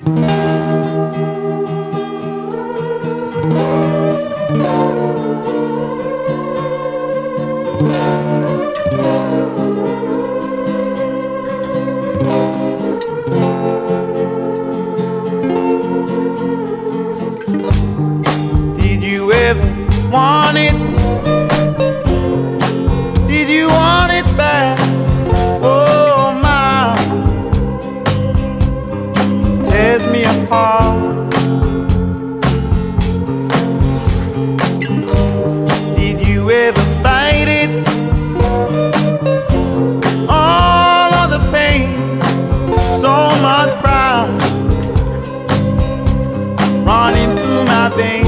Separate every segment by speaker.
Speaker 1: Did you ever want it? Did you want it back? Oh my, tears me apart. Did you ever fight it? All of the pain, so much pride running through my veins.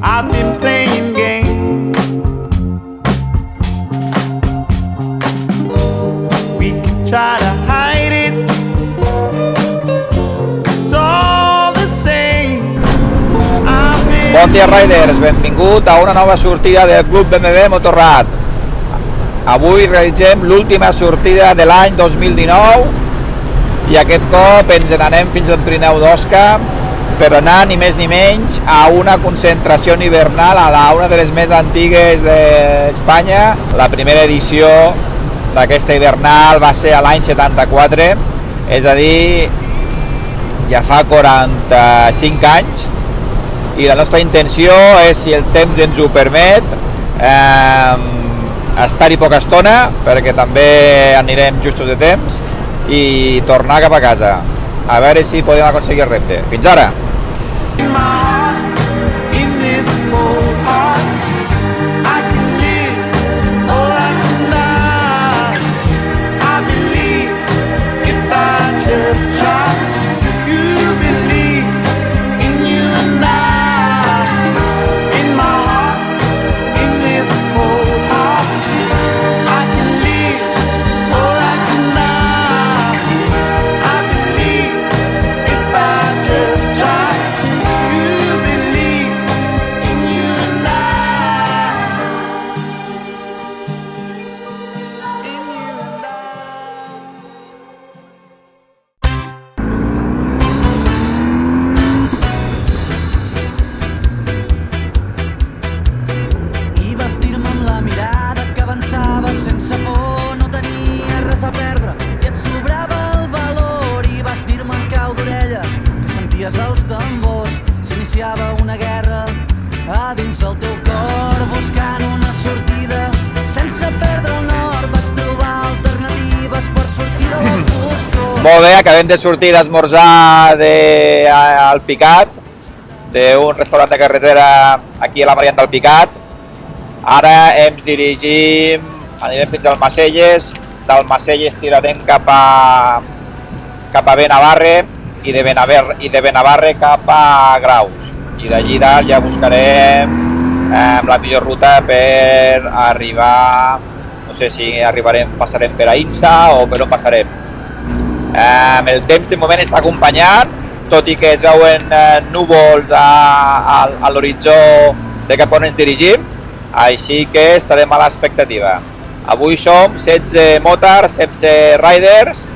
Speaker 1: I've been playing games. We can try to hide it. It's all the same.
Speaker 2: Bon dia, Riders. Benvingut a una nova sortida del Club BMW Motorrad. Avui realitzem l'última sortida de l'any 2019 i aquest cop ens n'anem fins al Pirineu d'Osca per anar ni més ni menys a una concentració hivernal a una de les més antigues d'Espanya. La primera edició d'aquesta hivernal va ser a l'any 74, és a dir, ja fa 45 anys, i la nostra intenció és, si el temps ens ho permet, estar-hi poca estona, perquè també anirem justos de temps, i tornar cap a casa. A veure si podem aconseguir el repte. Fins ara!
Speaker 3: Els tambors, s'iniciava una guerra a dins el teu cor, buscant una sortida sense perdre el nord. Vaig trobar alternatives per sortir de la foscor.
Speaker 2: Molt bé, acabem de sortir d'esmorzar al Picat, d'un restaurant de carretera aquí a la variant del Picat. Ara ens dirigim, anirem fins al Macelles, del Macelles tirarem cap a Benavarre, i de Benavarre cap a Graus, i d'allí dalt ja buscarem la millor ruta per arribar, no sé si passarem per Aïnsa o per on passarem. El temps de moment està acompanyat, tot i que es veuen núvols a l'horitzó de cap on ens dirigim, així que estarem a l'expectativa. Avui som 16 motors, 16 riders,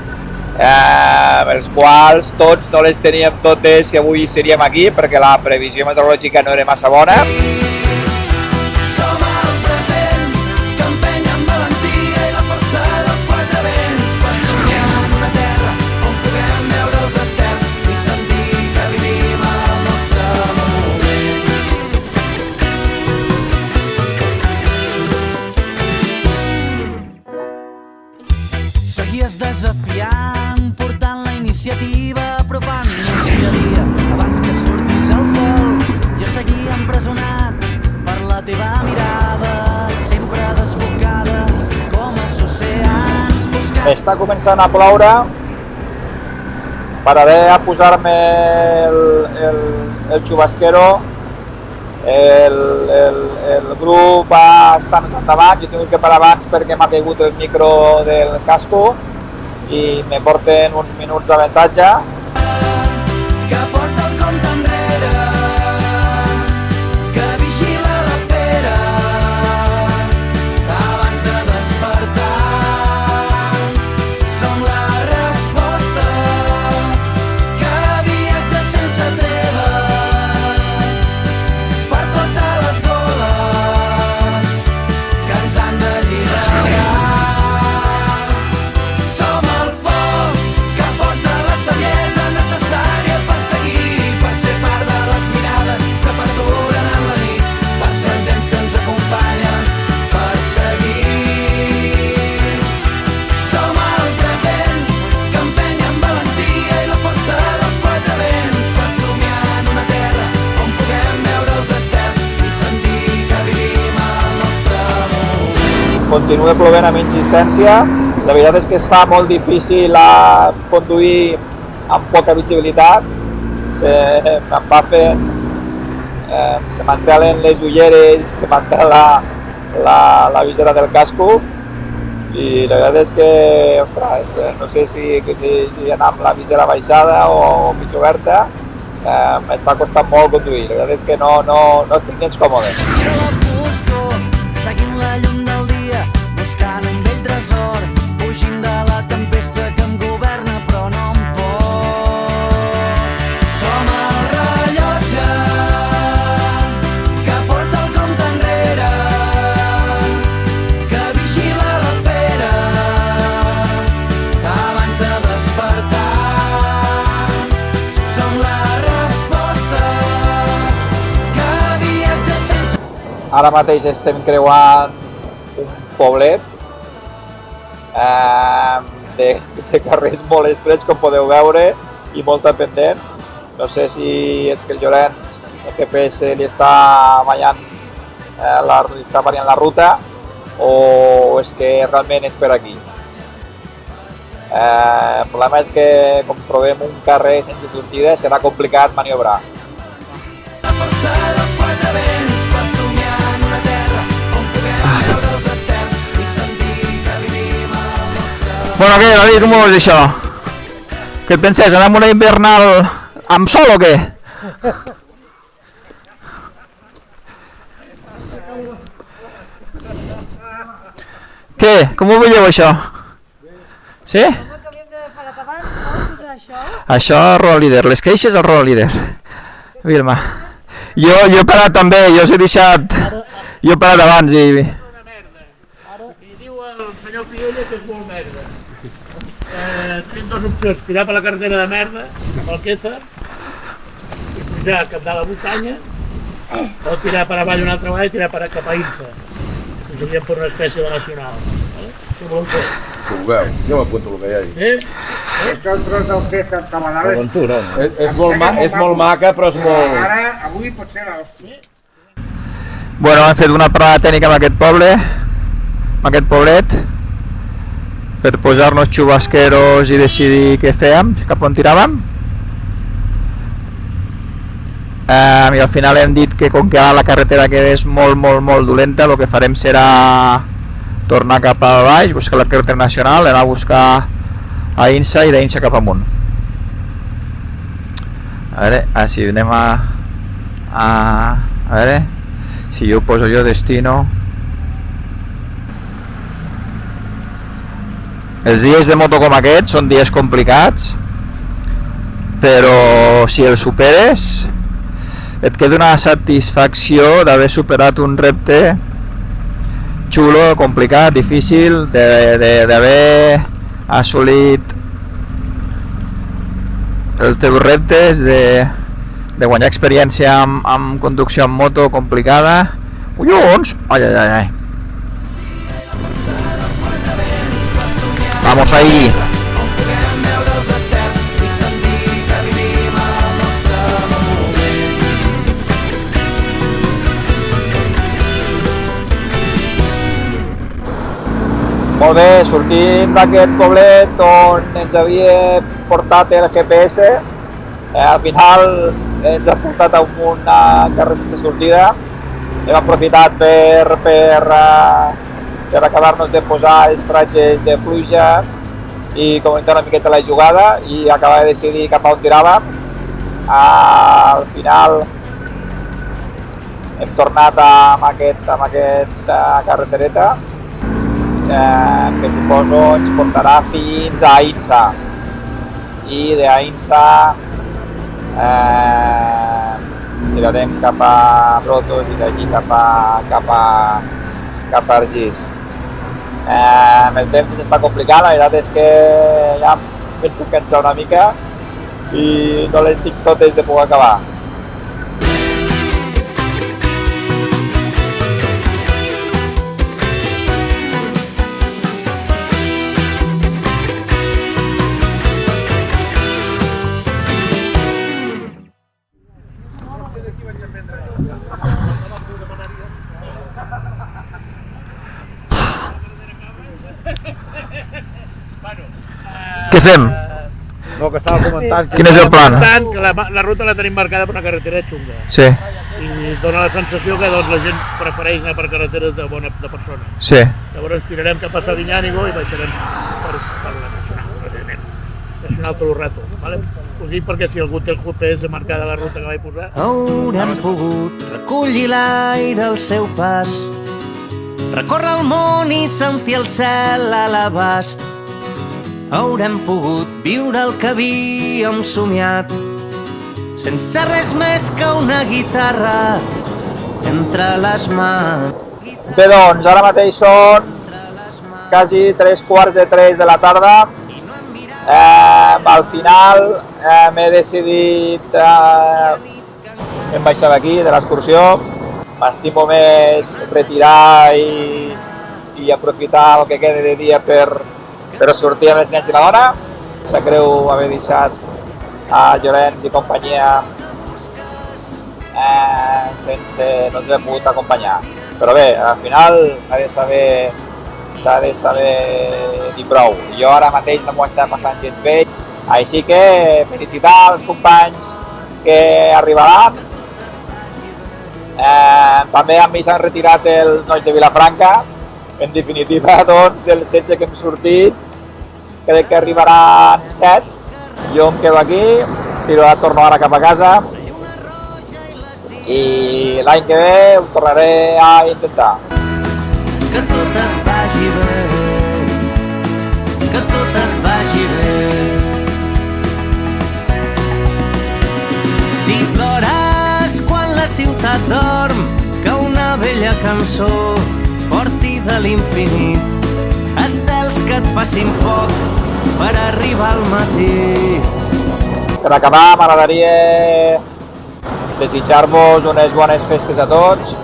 Speaker 2: els quals tots no les teníem totes si avui seríem aquí, perquè la previsió meteorològica no era massa bona.
Speaker 3: Som el present, que dies desafiant, portant la iniciativa, apropant-nos dia a dia abans que sortís el sol. Jo seguia empresonat per la teva mirada, sempre desbocada com els oceans buscant.
Speaker 2: Està començant a ploure. Pararé a posar-me el xubasquero. El grup va estar més endavant, jo he tingut que parar abans perquè m'ha caigut el micro del casco i me porten uns minuts d'avantatge.
Speaker 3: Que porta el compte enrere, que vigila la fera abans de despertar. Som la resposta que viatja sense treva per totes les goles que ens han d'alliberar. Som el foc que porta la saviesa necessària per seguir, per ser part de les mirades que perduren en la nit, per ser el temps que ens acompanya, per seguir. Som el present que empenya amb valentia i la força dels quatre vents per somiar en una terra on puguem veure els estels i sentir que vivim el nostre amor.
Speaker 2: Continua plovent amb insistència. La veritat és que es fa molt difícil a conduir amb poca visibilitat. Se'm va fent, se m'entelen les ulleres, se m'entela la visera del casco i la veritat és que, ostres, no sé si anar amb la visera baixada o mig oberta, m'està costant molt conduir. La veritat és que no estic gens còmode.
Speaker 3: Mira la foscor, seguint la llum del dia, buscant un vell tresor, fugint de la tempesta que em governa però no em pot. Som el rellotge que porta el compte enrere, que vigila la fera abans de despertar. Som la resposta que viatja sense...
Speaker 2: Ara mateix estem creuant un poblet de carrers molt estrets, com podeu veure, i molta pendent. No sé si és que el Llorenç, el GPS, li està variant la ruta o és que realment és per aquí. El problema és que, com trobem un carrer sense sortida, serà complicat maniobrar.
Speaker 3: La força dels quatre vents per somiar en una terra on puguem veure els estels i sentir que vivim el nostre...
Speaker 4: Bueno, què, David, com ho veus això? Què et penses, anar amb una invernal amb sol o què? Què? Com ho veieu això? Sí? Això Road Líder, les queixes al Road Líder. Vilma. Jo he parat també, jo us he deixat... Jo he parat abans i...
Speaker 5: I diu el senyor Piella que és molt merda. Tenim dues opcions, tirar per la carretera de merda, cap al Quézar, i pujar cap de la muntanya, o tirar per avall una altra vegada i tirar cap a Insa. Pujaríem per una espècie de nacional. Què voleu fer?
Speaker 6: Que ho veu, jo m'apunto el que hi ha dit.
Speaker 5: És que el tros del Quézar cap a dalt
Speaker 6: És molt maca, però és molt...
Speaker 5: Ara, avui pot ser l'hòstia.
Speaker 4: Bueno, hem fet una prova tècnica amb aquest poble, amb aquest poblet, per posar-nos xubasqueros i decidir què fèiem, cap on tiràvem. I al final hem dit que com que ara la carretera que és molt dolenta, el que farem serà tornar cap a baix, buscar la carretera nacional, anar a buscar a Insa i d'Insa cap amunt. A veure, si anem a veure, si jo poso jo destino. Els dies de moto com aquests són dies complicats, però si els superes et queda una satisfacció d'haver superat un repte xulo, complicat, difícil, d'haver assolit els teus reptes, de guanyar experiència amb conducció en moto complicada. Collons! Ai. Vamos ahí.
Speaker 3: on puguem veure els estels i sentir que vivim el nostre moment.
Speaker 2: Molt bé, sortim d'aquest poblet on ens havia portat el GPS. Al final ens ha portat a una carretera de sortida. Hem aprofitat per acabar-nos de posar els tratges de pluja i comentar una miqueta la jugada i acabar de decidir cap a on tiràvem. Al final hem tornat amb aquesta carretereta que suposo ens portarà fins a Aïnsa i d'Aïnsa tirarem cap a Brotos i d'aquí cap a Argís. El temps està complicat, la veritat és que ja penso cansar una mica i no les tinc totes de poder acabar.
Speaker 4: Què fem?
Speaker 1: No, que estava comentant que...
Speaker 4: Quin és el plan?
Speaker 5: Tant que la ruta la tenim marcada per una carretera xunga
Speaker 4: Sí,
Speaker 5: i dona la sensació que doncs, la gent prefereix anar per carreteres de persona.
Speaker 4: sí.
Speaker 5: Llavors tirarem cap a Sabinyànigo i baixarem per la Nacional, evidentment. Nacional tot el rato, ¿vale? Ho dic perquè si algú té el GPS marcada la ruta que vaig posar...
Speaker 3: Haurem pogut recollir l'aire al seu pas, recórrer el món i sentir el cel a l'abast. Haurem pogut viure el que havíem somiat, sense res més que una guitarra entre les mans.
Speaker 2: Bé, doncs, ara mateix són quasi 3:15 de la tarda. Al final m'he decidit em baixar d'aquí, de l'excursió. M'estimo més retirar i aprofitar el que queda de dia per sortir amb els nens i la dona. Em sap greu haver deixat a Llorenç i companyia sense no ens hem pogut acompanyar. Però bé, al final s'ha de saber dir prou. Jo ara mateix no m'ho està passant gens bé, així que felicitar els companys que arribaran. També amb mi s'han retirat els nois de Vilafranca. En definitiva, doncs, del 16 que hem sortit, crec que arribaran 7. Jo em quedo aquí, torno ara cap a casa i l'any que ve ho tornaré a intentar.
Speaker 3: Que tot et vagi bé, que tot et vagi bé. Si plores quan la ciutat dorm, que una vella cançó porti de l'infinit estels que et facin foc per arribar al matí.
Speaker 2: Per acabar, m'agradaria desitjar-vos unes bones festes a tots,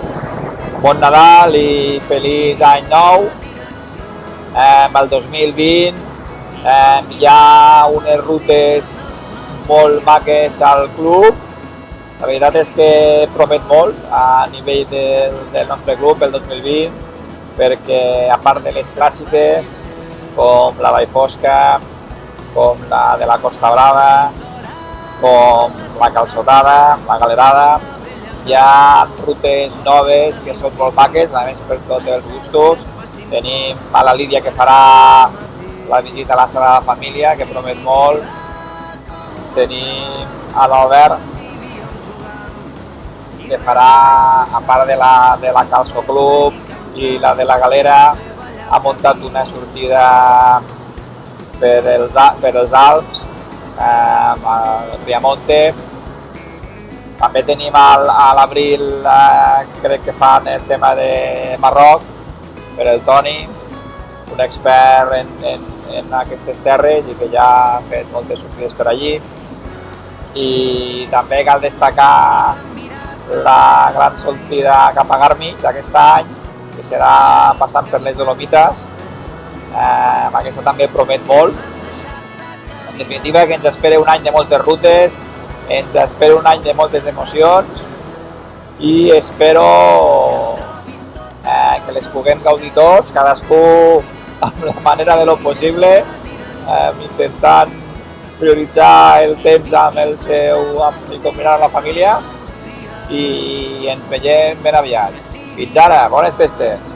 Speaker 2: bon Nadal i feliç any nou. El 2020 hi ha unes rutes molt maques al club. La veritat és que promet molt a nivell del nostre club el 2020, perquè a part de les clàssiques, com la Vallfosca, com la de la Costa Brava, com la Calçotada, la Galerada, hi ha rutes noves que són molt maques, a més per tots els gustos. Tenim a la Lídia que farà la visita a la Sagrada Família, que promet molt. Tenim a l'Albert, que farà, a part de la Calço Club i la de la Galera, ha muntat una sortida per els Alps, al Riamonte. També tenim a l'abril, crec que fan el tema de Marroc, per el Toni, un expert en aquestes terres i que ja ha fet moltes sortides per allí. I també cal destacar la gran sortida cap a Garmich aquest any, que serà passant per les Dolomites. aquesta també promet molt. En definitiva, que ens espera un any de moltes rutes, ens espera un any de moltes emocions i espero que les puguem gaudir tots, cadascú amb la manera de lo possible, intentant prioritzar el temps i combinar amb la família, i ens veiem ben aviat. Fins ara, bones festes!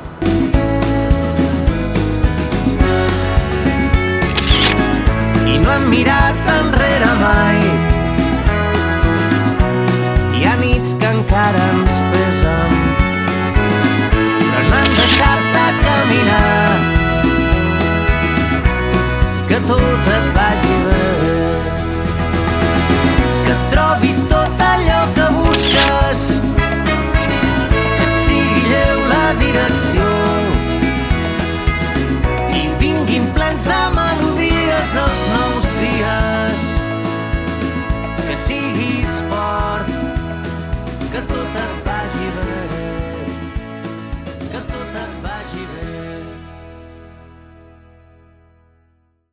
Speaker 3: I no hem mirat enrere mai. Hi ha nits que encara ens pesen, però no hem deixat de caminar. Que tot et vagi bé, que trobis tot allò que busques, que et sigui lleu la direcció i vinguin plens de melodies els nous dies. Que siguis fort, que tot et